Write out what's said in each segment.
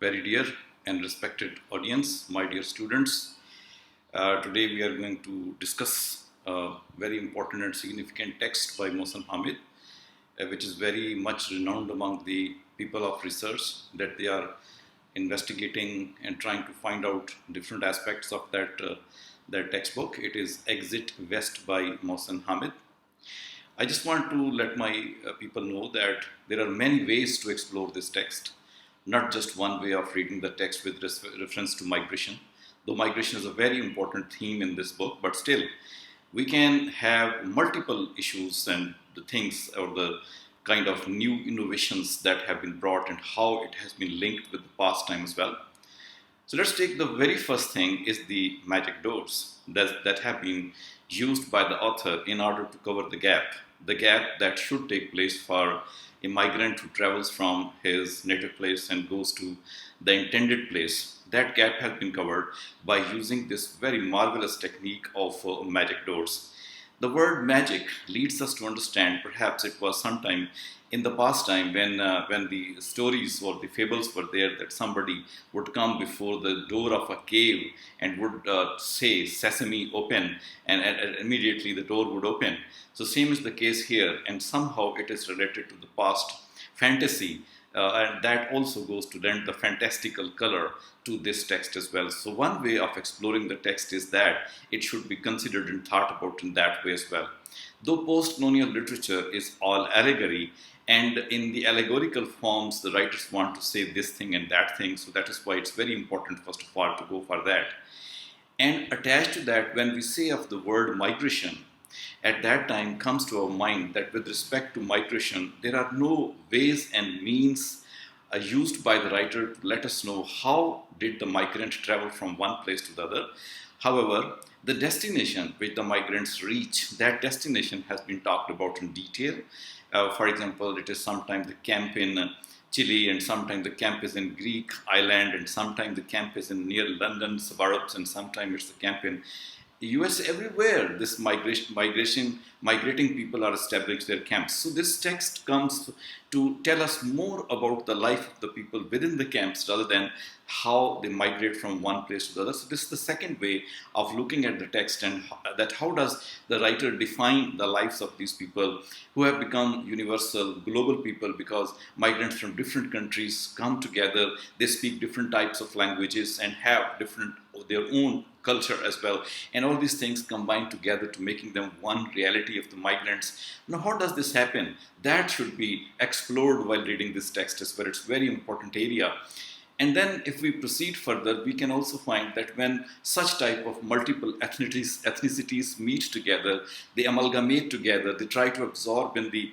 Very dear and respected audience, my dear students. Today we are going to discuss a very important and significant text by Mohsen Hamid, which is very much renowned among the people of research that they are investigating and trying to find out different aspects of that textbook. It is Exit West by Mohsen Hamid. I just want to let my people know that there are many ways to explore this text, not just one way of reading the text with reference to migration. Though migration is a very important theme in this book, but still, we can have multiple issues and the things or the kind of new innovations that have been brought and how it has been linked with the past time as well. So let's take the very first thing is the magic doors that have been used by the author in order to cover the gap that should take place for a migrant who travels from his native place and goes to the intended place. That gap has been covered by using this very marvelous technique of magic doors. The word magic leads us to understand perhaps it was sometime in the past time when the stories or the fables were there that somebody would come before the door of a cave and would say sesame open, and immediately the door would open. So same is the case here, and somehow it is related to the past fantasy, and that also goes to lend the fantastical color to this text as well. So one way of exploring the text is that it should be considered and thought about in that way as well. Though post-colonial literature is all allegory, and in the allegorical forms, the writers want to say this thing and that thing, so that is why it's very important, first of all, to go for that. And attached to that, when we say of the word migration, at that time comes to our mind that with respect to migration, there are no ways and means used by the writer to let us know how did the migrant travel from one place to the other. However, the destination which the migrants reach, that destination has been talked about in detail. For example, it is sometimes the camp in Chile, and sometimes the camp is in Greek island, and sometimes the camp is in near London suburbs, and sometimes it's the camp in US. Everywhere this migrating people are established their camps. So this text comes to tell us more about the life of the people within the camps rather than how they migrate from one place to the other. So this is the second way of looking at the text, and that how does the writer define the lives of these people who have become universal global people, because migrants from different countries come together, they speak different types of languages and have different their own culture as well, and all these things combine together to making them one reality of the migrants. Now how does this happen? That should be explored while reading this text as well. It's a very important area. And then if we proceed further, we can also find that when such type of multiple ethnicities meet together, they amalgamate together, they try to absorb in the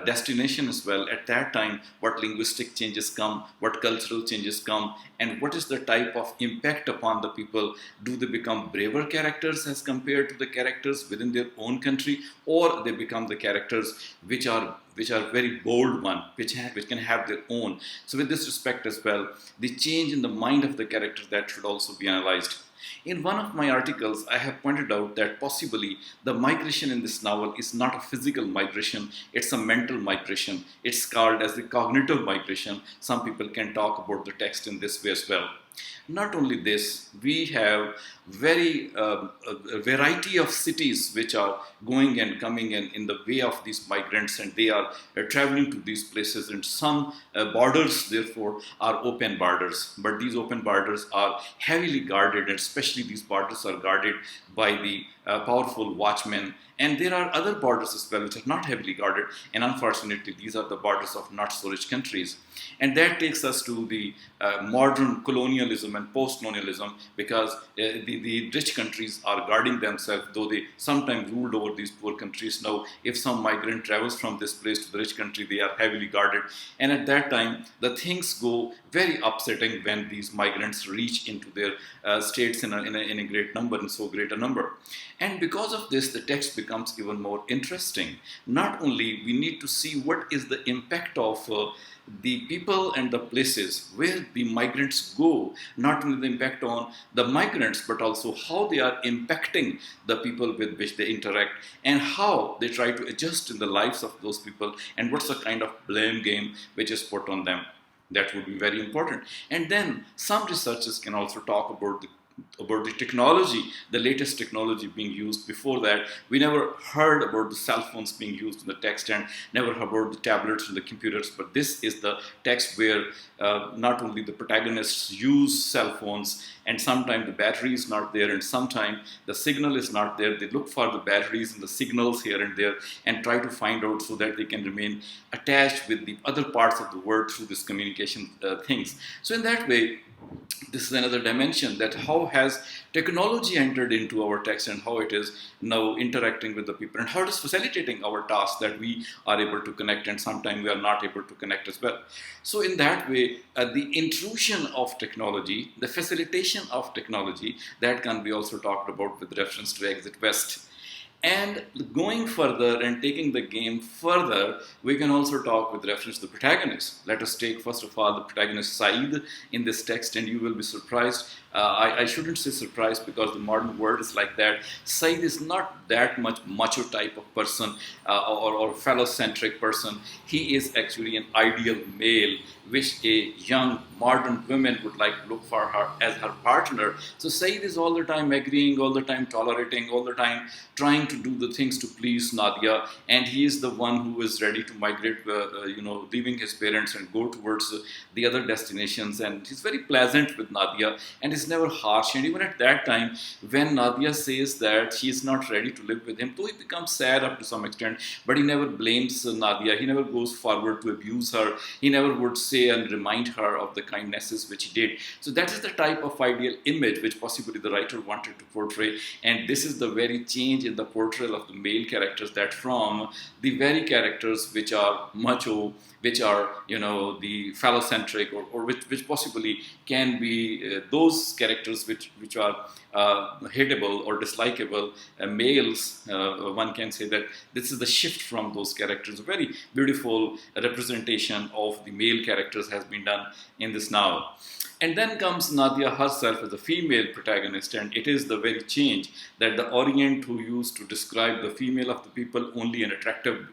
destination as well. At that time, what linguistic changes come, what cultural changes come, and what is the type of impact upon the people? Do they become braver characters as compared to the characters within their own country, or they become the characters which are very bold one, which can have their own. So with this respect as well, the change in the mind of the character, that should also be analyzed. In one of my articles, I have pointed out that possibly the migration in this novel is not a physical migration, it's a mental migration. It's called as the cognitive migration. Some people can talk about the text in this way as well. Not only this, we have a variety of cities which are going and coming in the way of these migrants, and they are traveling to these places, and some borders therefore are open borders, but these open borders are heavily guarded, and especially these borders are guarded by the powerful watchmen. And there are other borders as well which are not heavily guarded, and unfortunately these are the borders of not so rich countries. And that takes us to the modern colonialism and post-colonialism, because the rich countries are guarding themselves, though they sometimes ruled over these poor countries. Now, if some migrant travels from this place to the rich country, they are heavily guarded. And at that time, the things go very upsetting when these migrants reach into their states in a great number, and so great a number. And because of this, the text becomes even more interesting. Not only we need to see what is the impact of the people and the places where the migrants go, not only the impact on the migrants, but also how they are impacting the people with which they interact, and how they try to adjust in the lives of those people, and what's the kind of blame game which is put on them. That would be very important. And then some researchers can also talk about the technology, the latest technology being used. Before that, we never heard about the cell phones being used in the text, and never heard about the tablets and the computers. But this is the text where not only the protagonists use cell phones, and sometimes the battery is not there, and sometimes the signal is not there. They look for the batteries and the signals here and there and try to find out so that they can remain attached with the other parts of the world through this communication things. So in that way, this is another dimension, that how has technology entered into our text and how it is now interacting with the people, and how it is facilitating our tasks, that we are able to connect and sometimes we are not able to connect as well. So in that way, the intrusion of technology, the facilitation of technology, that can be also talked about with reference to Exit West. And going further and taking the game further, we can also talk with reference to the protagonist. Let us take first of all the protagonist Saeed in this text, and you will be surprised. I shouldn't say surprised, because the modern word is like that. Saeed is not that much macho type of person, or fellow-centric person. He is actually an ideal male, which a young modern woman would like to look for her as her partner. So Saeed is all the time agreeing, all the time tolerating, all the time trying to do the things to please Nadia, and he is the one who is ready to migrate, leaving his parents and go towards the other destinations. And he's very pleasant with Nadia, and is never harsh. And even at that time, when Nadia says that she is not ready to live with him, though he becomes sad up to some extent, but he never blames Nadia. He never goes forward to abuse her. He never would say and remind her of the kindnesses which he did. So that is the type of ideal image which possibly the writer wanted to portray. And this is the very change in the portrayal of the male characters, that from the very characters which are macho, which are the phallocentric, or which possibly can be those characters which are hateable or dislikable males. One can say that this is the shift from those characters. A very beautiful representation of the male characters has been done in this novel. And then comes Nadia herself as a female protagonist, and it is the very change that the Orient, who used to describe the female of the people only an attractive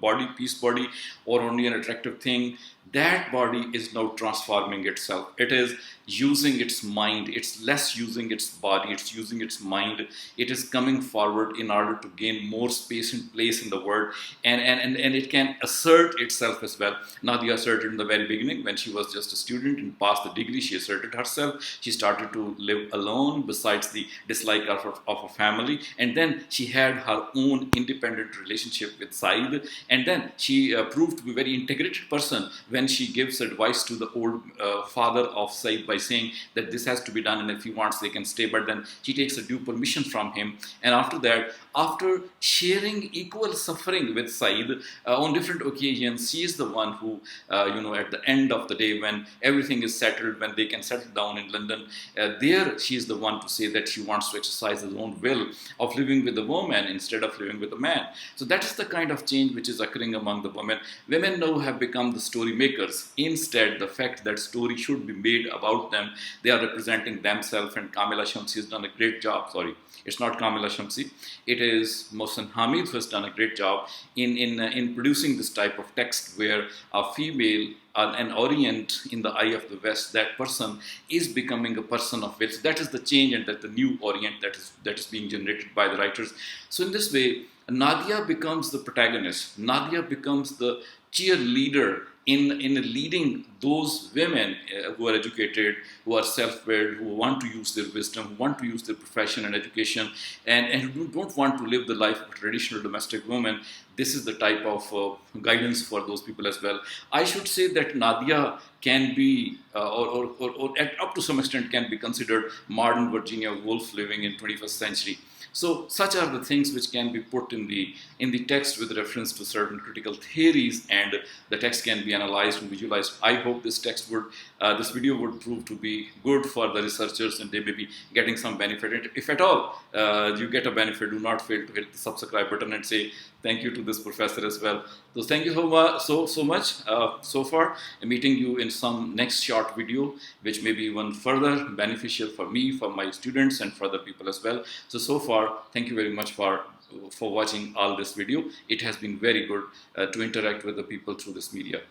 body, peace body, or only an attractive thing, that body is now transforming itself. It is using its mind. It's less using its body. It's using its mind. It is coming forward in order to gain more space and place in the world. And it can assert itself as well. Nadia asserted in the very beginning, when she was just a student and passed the degree, she asserted herself. She started to live alone, besides the dislike of her family. And then she had her own independent relationship with Saeed. And then she proved to be a very integrated person when she gives advice to the old father of Saeed by saying that this has to be done, and if he wants they can stay. But then she takes a due permission from him, and after that, after sharing equal suffering with Saeed on different occasions, she is the one who at the end of the day, when everything is settled, when they can settle down in London, there she is the one to say that she wants to exercise her own will of living with a woman instead of living with a man. So that is the kind of change which is occurring among the women. Women now have become the story makers. Instead, the fact that story should be made about them, they are representing themselves. And Kamila Shamsi has done a great job. Sorry, it's not Kamila Shamsi. It is Mohsen Hamid who has done a great job in producing this type of text, where a female, an Orient in the eye of the West, that person is becoming a person of will. So that is the change, and that the new Orient that is being generated by the writers. So in this way, Nadia becomes the protagonist. Nadia becomes the cheerleader in leading those women who are educated, who are self-willed, who want to use their wisdom, who want to use their profession and education, and who don't want to live the life of a traditional domestic woman. This is the type of guidance for those people as well. I should say that Nadia can be, up to some extent, can be considered modern Virginia Woolf living in 21st century. So such are the things which can be put in the text with reference to certain critical theories, and the text can be analyzed and visualized. I hope this video would prove to be good for the researchers, and they may be getting some benefit. And if at all you get a benefit, do not fail to hit the subscribe button and say thank you to this professor as well. So thank you so much so far. I'm meeting you in some next short video, which may be even further beneficial for me, for my students, and for other people as well. So far, thank you very much for watching all this video. It has been very good to interact with the people through this media.